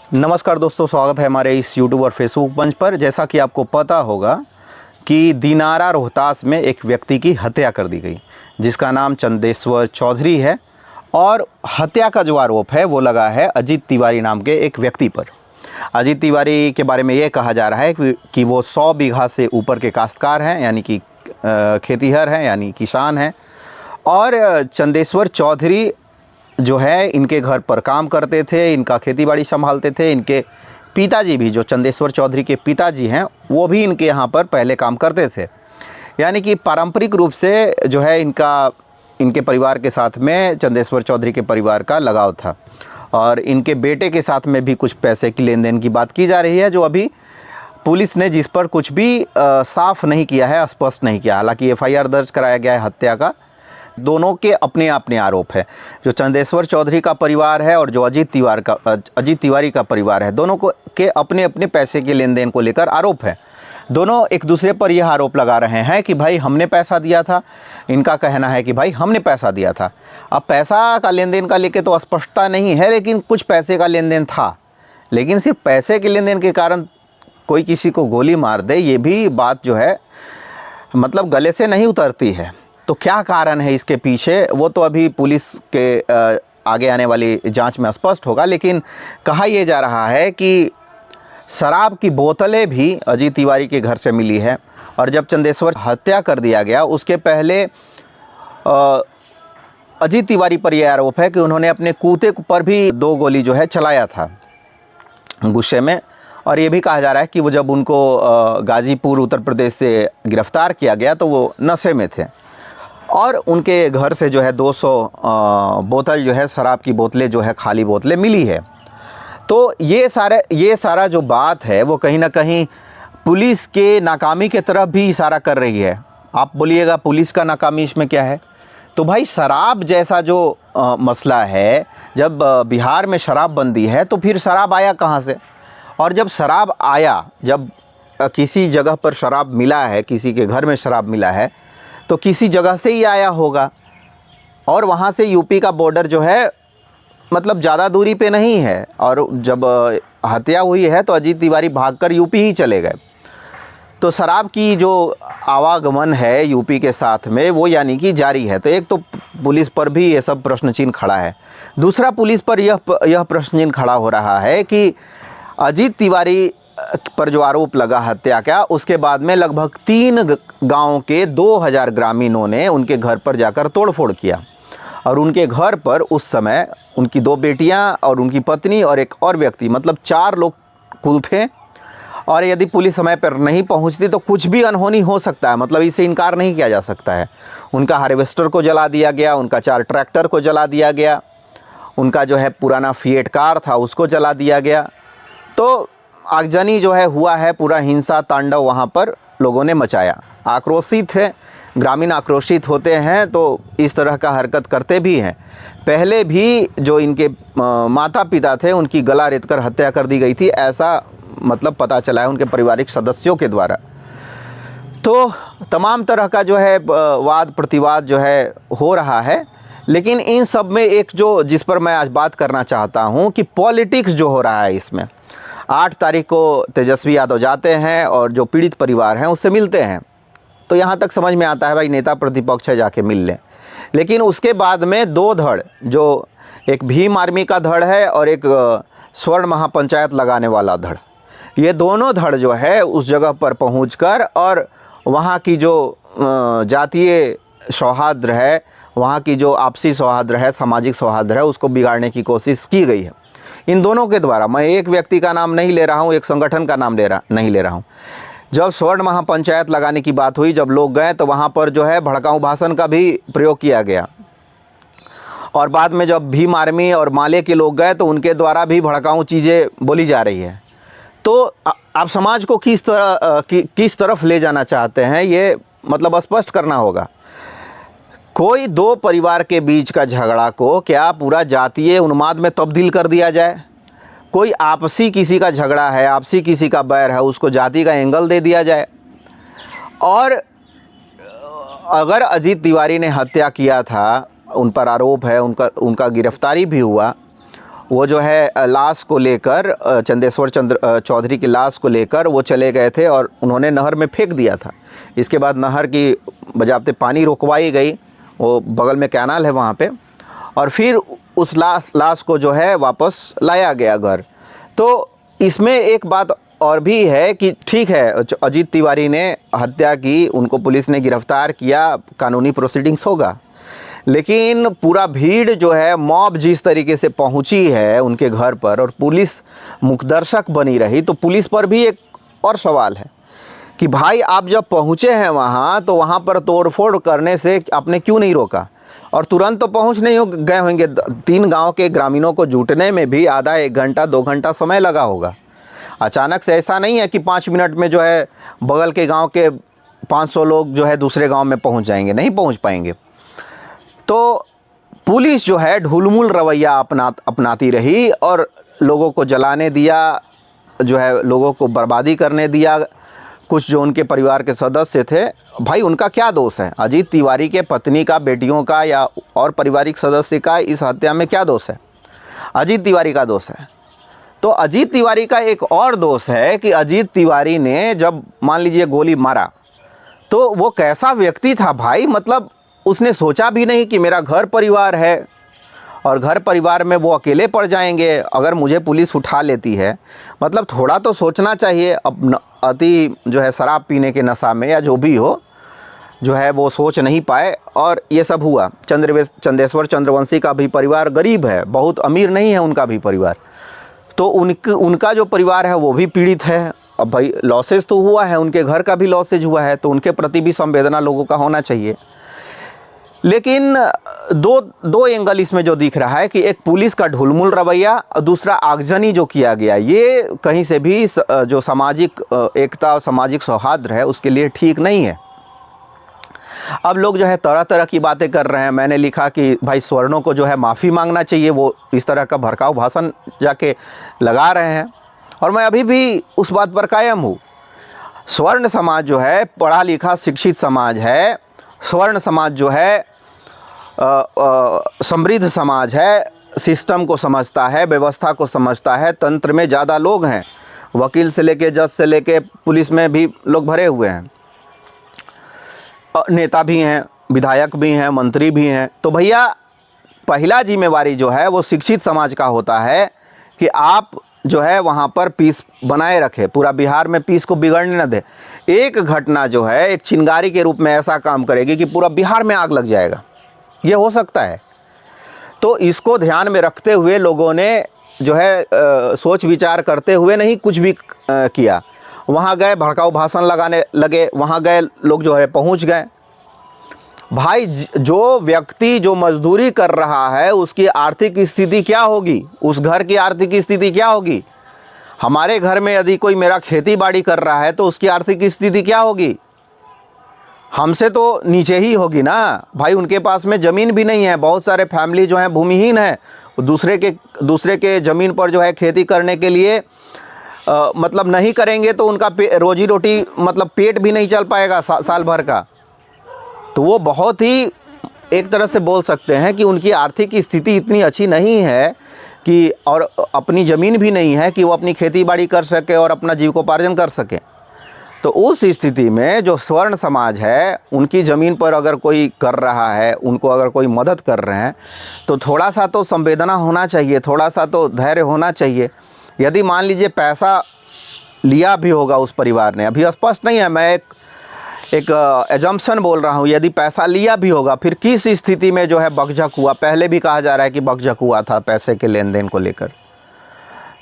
नमस्कार दोस्तों, स्वागत है हमारे इस यूट्यूब और फेसबुक मंच पर। जैसा कि आपको पता होगा कि दिनारा रोहतास में एक व्यक्ति की हत्या कर दी गई, जिसका नाम चंदेश्वर चौधरी है। और हत्या का जो आरोप है वो लगा है अजीत तिवारी नाम के एक व्यक्ति पर। अजीत तिवारी के बारे में ये कहा जा रहा है कि वो 100 बीघा से ऊपर के काश्तकार हैं, यानी कि खेतीहर हैं, यानी किसान हैं। और चंदेश्वर चौधरी जो है इनके घर पर काम करते थे, इनका खेतीबाड़ी संभालते थे। इनके पिताजी भी, जो चंदेश्वर चौधरी के पिताजी हैं, वो भी इनके यहाँ पर पहले काम करते थे। यानी कि पारंपरिक रूप से जो है इनके परिवार के साथ में चंदेश्वर चौधरी के परिवार का लगाव था। और इनके बेटे के साथ में भी कुछ पैसे की लेन देन की बात की जा रही है, जो अभी पुलिस ने जिस पर कुछ भी साफ नहीं किया है, स्पष्ट नहीं किया। हालांकि एफआईआर दर्ज कराया गया है हत्या का। दोनों के अपने अपने आरोप है। जो चंदेश्वर चौधरी का परिवार है और जो अजीत तिवारी का परिवार है, दोनों को के अपने अपने पैसे के लेन देन को लेकर आरोप है। दोनों एक दूसरे पर यह आरोप लगा रहे हैं कि भाई हमने पैसा दिया था। इनका कहना है कि भाई हमने पैसा दिया था। अब पैसा का लेन देन का लेके तो स्पष्टता नहीं है, लेकिन कुछ पैसे का लेन देन था। लेकिन सिर्फ पैसे के लेन देन के कारण कोई किसी को गोली मार दे, ये भी बात जो है मतलब गले से नहीं उतरती है। तो क्या कारण है इसके पीछे, वो तो अभी पुलिस के आगे आने वाली जांच में स्पष्ट होगा। लेकिन कहा यह जा रहा है कि शराब की बोतलें भी अजीत तिवारी के घर से मिली है। और जब चंदेश्वर हत्या कर दिया गया, उसके पहले अजीत तिवारी पर यह आरोप है कि उन्होंने अपने कुत्ते पर भी 2 गोली जो है चलाया था गुस्से में। और ये भी कहा जा रहा है कि वो जब उनको गाजीपुर उत्तर प्रदेश से गिरफ्तार किया गया तो वो नशे में थे। और उनके घर से जो है 200 बोतल जो है शराब की बोतलें जो है खाली बोतलें मिली है। तो ये सारा जो बात है वो कहीं ना कहीं पुलिस के नाकामी के तरफ भी इशारा कर रही है। आप बोलिएगा पुलिस का नाकामी इसमें क्या है? तो भाई शराब जैसा जो मसला है, जब बिहार में शराबबंदी है तो फिर शराब आया कहाँ से? और जब शराब आया, जब किसी जगह पर शराब मिला है, किसी के घर में शराब मिला है, तो किसी जगह से ही आया होगा। और वहाँ से यूपी का बॉर्डर जो है मतलब ज़्यादा दूरी पे नहीं है। और जब हत्या हुई है तो अजीत तिवारी भागकर यूपी ही चले गए। तो शराब की जो आवागमन है यूपी के साथ में, वो यानी कि जारी है। तो एक तो पुलिस पर भी ये सब प्रश्न चिन्ह खड़ा है। दूसरा, पुलिस पर यह प्रश्न चिन्ह खड़ा हो रहा है कि अजीत तिवारी पर जो आरोप लगा हत्या का, उसके बाद में लगभग 3 गाँव के 2000 ग्रामीणों ने उनके घर पर जाकर तोड़फोड़ किया। और उनके घर पर उस समय उनकी 2 बेटियां और उनकी पत्नी और एक और व्यक्ति, मतलब 4 लोग कुल थे। और यदि पुलिस समय पर नहीं पहुंचती तो कुछ भी अनहोनी हो सकता है, मतलब इसे इनकार नहीं किया जा सकता है। उनका हार्वेस्टर को जला दिया गया, उनका 4 ट्रैक्टर को जला दिया गया, उनका जो है पुराना फिएट कार था उसको जला दिया गया। तो आगजनी जो है हुआ है, पूरा हिंसा तांडव वहाँ पर लोगों ने मचाया। आक्रोशित है, ग्रामीण आक्रोशित होते हैं तो इस तरह का हरकत करते भी हैं। पहले भी जो इनके माता पिता थे उनकी गला रेतकर हत्या कर दी गई थी, ऐसा मतलब पता चला है उनके पारिवारिक सदस्यों के द्वारा। तो तमाम तरह का जो है वाद प्रतिवाद जो है हो रहा है। लेकिन इन सब में एक जिस पर मैं आज बात करना चाहता हूँ कि पॉलिटिक्स जो हो रहा है इसमें। 8 तारीख को तेजस्वी यादव जाते हैं और जो पीड़ित परिवार हैं उससे मिलते हैं। तो यहाँ तक समझ में आता है भाई नेता प्रतिपक्ष है, जाके मिल लें। लेकिन उसके बाद में 2 धड़, जो एक भीम आर्मी का धड़ है और एक स्वर्ण महापंचायत लगाने वाला धड़, ये दोनों धड़ जो है उस जगह पर पहुंचकर और वहाँ की जो जातीय सौहार्द है, वहाँ की जो आपसी सौहार्द है, सामाजिक सौहार्द है, उसको बिगाड़ने की कोशिश की गई है इन दोनों के द्वारा। मैं एक व्यक्ति का नाम नहीं ले रहा हूँ, एक संगठन का नाम नहीं ले रहा हूँ। जब स्वर्ण महापंचायत लगाने की बात हुई, जब लोग गए तो वहाँ पर जो है भड़काऊ भाषण का भी प्रयोग किया गया। और बाद में जब भीम आर्मी और माले के लोग गए तो उनके द्वारा भी भड़काऊ चीज़ें बोली जा रही है। तो आप समाज को किस तरफ ले जाना चाहते हैं, ये मतलब स्पष्ट करना होगा। कोई 2 परिवार के बीच का झगड़ा को क्या पूरा जातीय उन्माद में तब्दील कर दिया जाए? कोई आपसी किसी का झगड़ा है, आपसी किसी का बैर है, उसको जाति का एंगल दे दिया जाए? और अगर अजीत तिवारी ने हत्या किया था, उन पर आरोप है, उनका गिरफ्तारी भी हुआ, वो जो है लाश को लेकर, चंदेश्वर चंद्र चौधरी की लाश को लेकर वो चले गए थे और उन्होंने नहर में फेंक दिया था। इसके बाद नहर की बजाते पानी रोकवाई गई, वो बगल में कैनाल है वहाँ पे, और फिर उस लाश को जो है वापस लाया गया घर। तो इसमें एक बात और भी है कि ठीक है, अजीत तिवारी ने हत्या की, उनको पुलिस ने गिरफ्तार किया, कानूनी प्रोसीडिंग्स होगा, लेकिन पूरा भीड़ जो है, मॉब जिस तरीके से पहुंची है उनके घर पर और पुलिस मुखदर्शक बनी रही, तो पुलिस पर भी एक और सवाल है कि भाई आप जब पहुंचे हैं वहां, तो वहां पर तोड़फोड़ करने से आपने क्यों नहीं रोका? और तुरंत तो पहुंच नहीं गए होंगे, 3 गांव के ग्रामीणों को जुटने में भी आधा 1 घंटा 2 घंटा समय लगा होगा। अचानक से ऐसा नहीं है कि 5 मिनट में जो है बगल के गांव के 500 लोग जो है दूसरे गांव में पहुंच जाएंगे, नहीं पहुंच पाएंगे। तो पुलिस जो है ढुलमुल रवैया अपनाती रही और लोगों को जलाने दिया, जो है लोगों को बर्बादी करने दिया। कुछ जो उनके परिवार के सदस्य थे, भाई उनका क्या दोष है? अजीत तिवारी के पत्नी का, बेटियों का या और पारिवारिक सदस्य का इस हत्या में क्या दोष है? अजीत तिवारी का दोष है। तो अजीत तिवारी का एक और दोष है कि अजीत तिवारी ने जब मान लीजिए गोली मारा, तो वो कैसा व्यक्ति था भाई? मतलब उसने सोचा भी नहीं कि मेरा घर परिवार है और घर परिवार में वो अकेले पड़ जाएंगे अगर मुझे पुलिस उठा लेती है। मतलब थोड़ा तो सोचना चाहिए। अब अति जो है शराब पीने के नशा में या जो भी हो, जो है वो सोच नहीं पाए और ये सब हुआ। चंदेश्वर चंद्रवंशी का भी परिवार गरीब है, बहुत अमीर नहीं है उनका भी परिवार, तो उनका जो परिवार है वो भी पीड़ित है। अब भाई लॉसेज तो हुआ है, उनके घर का भी लॉसेज हुआ है, तो उनके प्रति भी संवेदना लोगों का होना चाहिए। लेकिन दो एंगल इसमें जो दिख रहा है कि एक पुलिस का ढुलमुल रवैया और दूसरा आगजनी जो किया गया, ये कहीं से भी जो सामाजिक एकता और सामाजिक सौहार्द है उसके लिए ठीक नहीं है। अब लोग जो है तरह तरह की बातें कर रहे हैं। मैंने लिखा कि भाई स्वर्णों को जो है माफ़ी मांगना चाहिए, वो इस तरह का भड़काऊ भाषण जाके लगा रहे हैं और मैं अभी भी उस बात पर कायम हूँ। स्वर्ण समाज जो है पढ़ा लिखा शिक्षित समाज है, स्वर्ण समाज जो है समृद्ध समाज है, सिस्टम को समझता है, व्यवस्था को समझता है। तंत्र में ज़्यादा लोग हैं, वकील से लेके जज से लेके पुलिस में भी लोग भरे हुए हैं, नेता भी हैं, विधायक भी हैं, मंत्री भी हैं। तो भैया पहला जिम्मेवारी जो है वो शिक्षित समाज का होता है कि आप जो है वहाँ पर पीस बनाए रखें, पूरा बिहार में पीस को बिगड़ने न दे। एक घटना जो है एक चिंगारी के रूप में ऐसा काम करेगी कि पूरा बिहार में आग लग जाएगा, ये हो सकता है। तो इसको ध्यान में रखते हुए लोगों ने जो है सोच विचार करते हुए नहीं कुछ भी किया। वहाँ गए, भड़काऊ भाषण लगाने लगे, वहाँ गए लोग जो है पहुँच गए। भाई जो व्यक्ति जो मजदूरी कर रहा है उसकी आर्थिक स्थिति क्या होगी, उस घर की आर्थिक स्थिति क्या होगी? हमारे घर में यदि कोई मेरा खेती बाड़ी कर रहा है तो उसकी आर्थिक स्थिति क्या होगी? हमसे तो नीचे ही होगी ना भाई। उनके पास में ज़मीन भी नहीं है, बहुत सारे फैमिली जो है भूमिहीन है, दूसरे के ज़मीन पर जो है खेती करने के लिए मतलब नहीं करेंगे तो उनका रोजी रोटी मतलब पेट भी नहीं चल पाएगा साल भर का। तो वो बहुत ही एक तरह से बोल सकते हैं कि उनकी आर्थिक स्थिति इतनी अच्छी नहीं है कि, और अपनी ज़मीन भी नहीं है कि वो अपनी खेती बाड़ी कर सके और अपना जीविकोपार्जन कर सके। तो उस स्थिति में जो स्वर्ण समाज है उनकी ज़मीन पर अगर कोई कर रहा है, उनको अगर कोई मदद कर रहे हैं, तो थोड़ा सा तो संवेदना होना चाहिए, थोड़ा सा तो धैर्य होना चाहिए। यदि मान लीजिए पैसा लिया भी होगा उस परिवार ने, अभी स्पष्ट नहीं है, मैं एक एजम्पशन बोल रहा हूँ, यदि पैसा लिया भी होगा फिर किस स्थिति में जो है बकझक हुआ? पहले भी कहा जा रहा है कि बकझक हुआ था पैसे के लेन देन को लेकर।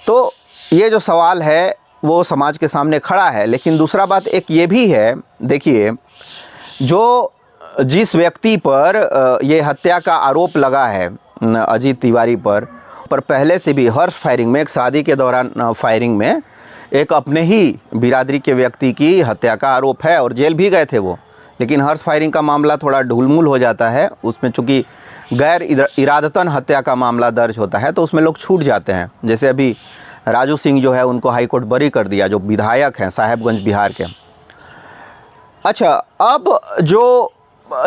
तो ये जो सवाल है वो समाज के सामने खड़ा है। लेकिन दूसरा बात एक ये भी है, देखिए जो जिस व्यक्ति पर ये हत्या का आरोप लगा है अजीत तिवारी पर पहले से भी हर्ष फायरिंग में, एक शादी के दौरान फायरिंग में एक अपने ही बिरादरी के व्यक्ति की हत्या का आरोप है और जेल भी गए थे वो। लेकिन हर्ष फायरिंग का मामला थोड़ा ढुलमुल हो जाता है, उसमें चूँकि गैर इरादतन हत्या का मामला दर्ज होता है तो उसमें लोग छूट जाते हैं। जैसे अभी राजू सिंह जो है उनको हाईकोर्ट बरी कर दिया, जो विधायक हैं साहेबगंज बिहार के। अच्छा, अब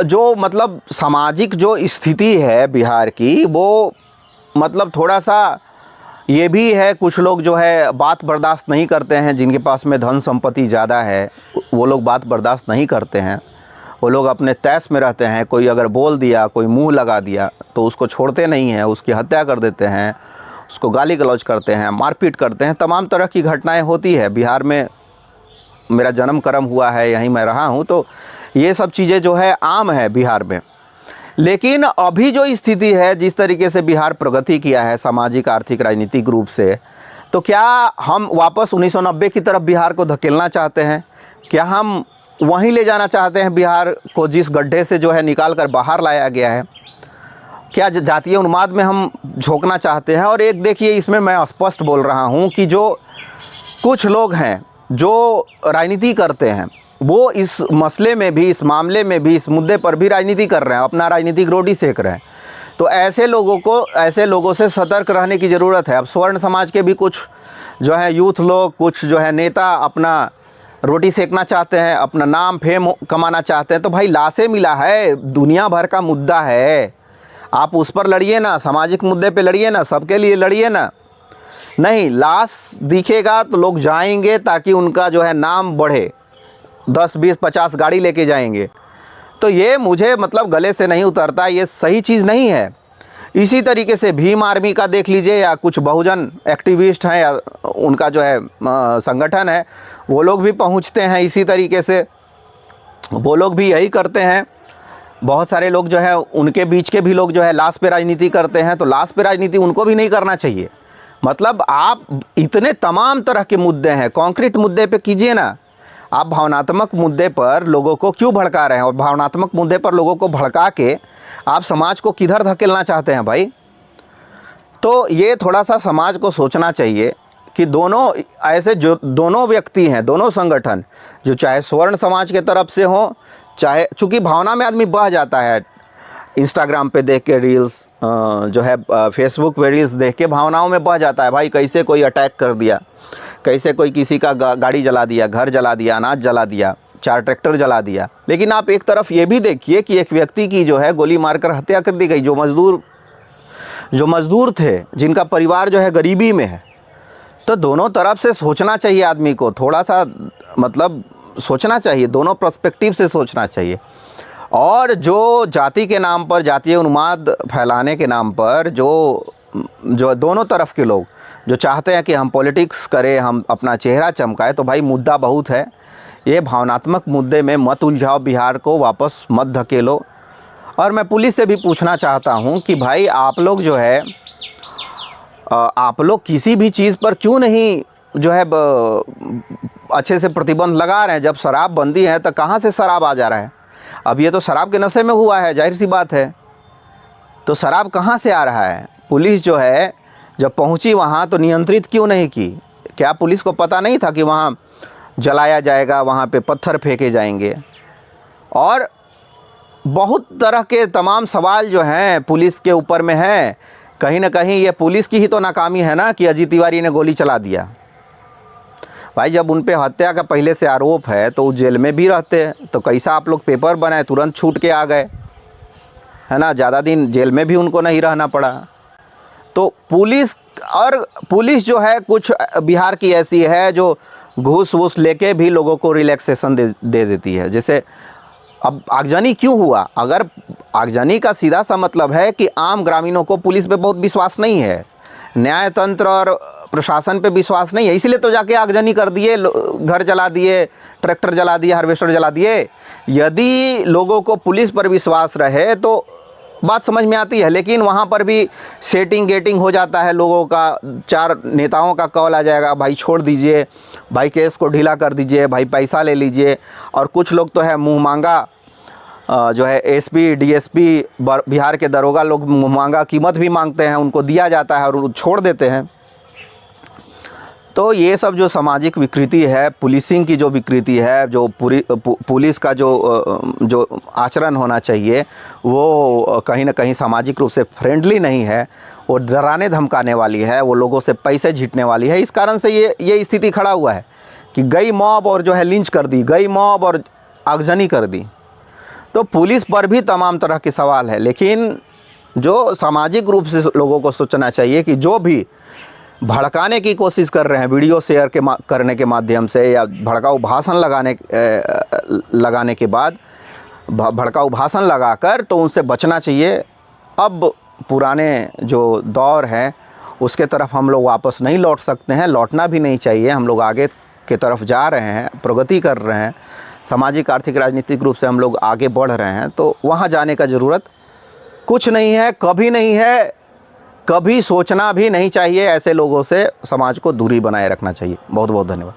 जो मतलब सामाजिक जो स्थिति है बिहार की, वो मतलब थोड़ा सा ये भी है, कुछ लोग जो है बात बर्दाश्त नहीं करते हैं, जिनके पास में धन संपत्ति ज़्यादा है वो लोग बात बर्दाश्त नहीं करते हैं, वो लोग अपने तैश में रहते हैं। कोई अगर बोल दिया, कोई मुंह लगा दिया तो उसको छोड़ते नहीं हैं, उसकी हत्या कर देते हैं, उसको गाली गलौज करते हैं, मारपीट करते हैं। तमाम तरह की घटनाएं होती है। बिहार में मेरा जन्म कर्म हुआ है, यहीं मैं रहा हूं, तो ये सब चीज़ें जो है आम है बिहार में। लेकिन अभी जो स्थिति है, जिस तरीके से बिहार प्रगति किया है सामाजिक, आर्थिक, राजनीतिक रूप से, तो क्या हम वापस 1990 की तरफ बिहार को धकेलना चाहते हैं? क्या हम वहीं ले जाना चाहते हैं बिहार को, जिस गड्ढे से जो है निकाल कर बाहर लाया गया है? क्या जातीय उन्माद में हम झोंकना चाहते हैं? और एक देखिए, इसमें मैं स्पष्ट बोल रहा हूँ कि जो कुछ लोग हैं जो राजनीति करते हैं, वो इस मसले में भी, इस मामले में भी, इस मुद्दे पर भी राजनीति कर रहे हैं, अपना राजनीतिक रोटी सेक रहे हैं। तो ऐसे लोगों से सतर्क रहने की ज़रूरत है। अब स्वर्ण समाज के भी कुछ जो है यूथ लोग, कुछ जो है नेता अपना रोटी सेकना चाहते हैं, अपना नाम फेम कमाना चाहते हैं। तो भाई लाशें मिला है, दुनिया भर का मुद्दा है, आप उस पर लड़िए ना, सामाजिक मुद्दे पे लड़िए ना, सबके लिए लड़िए ना। नहीं, लाश दिखेगा तो लोग जाएंगे ताकि उनका जो है नाम बढ़े, 10, 20, 50 गाड़ी लेके जाएंगे। तो ये मुझे मतलब गले से नहीं उतरता, ये सही चीज़ नहीं है। इसी तरीके से भीम आर्मी का देख लीजिए, या कुछ बहुजन एक्टिविस्ट हैं, या उनका जो है संगठन है, वो लोग भी पहुंचते हैं इसी तरीके से, वो लोग भी यही करते हैं। बहुत सारे लोग जो है, उनके बीच के भी लोग जो है लाश पे राजनीति करते हैं। तो लाश पे राजनीति उनको भी नहीं करना चाहिए। मतलब आप इतने तमाम तरह के मुद्दे हैं, कॉन्क्रीट मुद्दे पे कीजिए ना। आप भावनात्मक मुद्दे पर लोगों को क्यों भड़का रहे हैं? और भावनात्मक मुद्दे पर लोगों को भड़का के आप समाज को किधर धकेलना चाहते हैं भाई? तो ये थोड़ा सा समाज को सोचना चाहिए कि दोनों ऐसे जो दोनों व्यक्ति हैं, दोनों संगठन, जो चाहे स्वर्ण समाज के तरफ से हो, चाहे, चूँकि भावना में आदमी बह जाता है, इंस्टाग्राम पे देख के रील्स, जो है फेसबुक पे रील्स देख के भावनाओं में बह जाता है। भाई कैसे कोई अटैक कर दिया, कैसे कोई किसी का गाड़ी जला दिया, घर जला दिया, अनाज जला दिया, 4 ट्रैक्टर जला दिया। लेकिन आप एक तरफ ये भी देखिए कि एक व्यक्ति की जो है गोली मारकर हत्या कर दी गई, जो मज़दूर थे, जिनका परिवार जो है गरीबी में है। तो दोनों तरफ से सोचना चाहिए आदमी को, थोड़ा सा मतलब सोचना चाहिए, दोनों पर्सपेक्टिव से सोचना चाहिए। और जो जाति के नाम पर, जातीय उन्माद फैलाने के नाम पर जो दोनों तरफ के लोग जो चाहते हैं कि हम पॉलिटिक्स करें, हम अपना चेहरा चमकाएं, तो भाई मुद्दा बहुत है। ये भावनात्मक मुद्दे में मत उलझाओ, बिहार को वापस मत धकेलो। और मैं पुलिस से भी पूछना चाहता हूं कि भाई आप लोग जो है, आप लोग किसी भी चीज़ पर क्यों नहीं जो है अच्छे से प्रतिबंध लगा रहे हैं? जब शराब बंदी है तो कहाँ से शराब आ जा रहा है? अब ये तो शराब के नशे में हुआ है, जाहिर सी बात है। तो शराब कहाँ से आ रहा है? पुलिस जो है जब पहुंची वहाँ तो नियंत्रित क्यों नहीं की? क्या पुलिस को पता नहीं था कि वहाँ जलाया जाएगा, वहाँ पे पत्थर फेंके जाएंगे? और बहुत तरह के तमाम सवाल जो हैं पुलिस के ऊपर में हैं। कहीं ना कहीं ये पुलिस की ही तो नाकामी है ना कि अजीत तिवारी ने गोली चला दिया। भाई जब उन पे हत्या का पहले से आरोप है तो वो जेल में भी रहते हैं, तो कैसा आप लोग पेपर बनाए, तुरंत छूट के आ गए, है ना? ज़्यादा दिन जेल में भी उनको नहीं रहना पड़ा। तो पुलिस जो है कुछ बिहार की ऐसी है जो घूस वूस लेके भी लोगों को रिलैक्सेशन दे देती है। जैसे अब आगजनी क्यों हुआ? अगर आगजनी का सीधा सा मतलब है कि आम ग्रामीणों को पुलिस पे बहुत विश्वास नहीं है, न्याय तंत्र और प्रशासन पे विश्वास नहीं है, इसलिए तो जाके आगजनी कर दिए, घर जला दिए, ट्रैक्टर जला दिए, हार्वेस्टर जला दिए। यदि लोगों को पुलिस पर विश्वास रहे तो बात समझ में आती है। लेकिन वहाँ पर भी सेटिंग गेटिंग हो जाता है लोगों का, 4 नेताओं का कॉल आ जाएगा, भाई छोड़ दीजिए, भाई केस को ढीला कर दीजिए, भाई पैसा ले लीजिए। और कुछ लोग तो है मुँह मांगा, जो है एसपी डीएसपी बिहार के दरोगा लोग मुँह मांगा कीमत भी मांगते हैं, उनको दिया जाता है और छोड़ देते हैं। तो ये सब जो सामाजिक विकृति है, पुलिसिंग की जो विकृति है, जो पुलिस का जो आचरण होना चाहिए वो कहीं ना कहीं सामाजिक रूप से फ्रेंडली नहीं है, वो डराने धमकाने वाली है, वो लोगों से पैसे झीटने वाली है। इस कारण से ये स्थिति खड़ा हुआ है कि गई मॉब और जो है लिंच कर दी, गई मॉब और आगजनी कर दी। तो पुलिस पर भी तमाम तरह के सवाल है। लेकिन जो सामाजिक रूप से लोगों को सोचना चाहिए कि जो भी भड़काने की कोशिश कर रहे हैं वीडियो शेयर करने के माध्यम से, या भड़काऊ भाषण लगाने के बाद भड़काऊ भाषण लगाकर, तो उनसे बचना चाहिए। अब पुराने जो दौर है उसके तरफ हम लोग वापस नहीं लौट सकते हैं, लौटना भी नहीं चाहिए। हम लोग आगे की तरफ जा रहे हैं, प्रगति कर रहे हैं, सामाजिक आर्थिक राजनीतिक रूप से हम लोग आगे बढ़ रहे हैं, तो वहाँ जाने का ज़रूरत कुछ नहीं है, कभी नहीं है, कभी सोचना भी नहीं चाहिए। ऐसे लोगों से समाज को दूरी बनाए रखना चाहिए। बहुत बहुत धन्यवाद।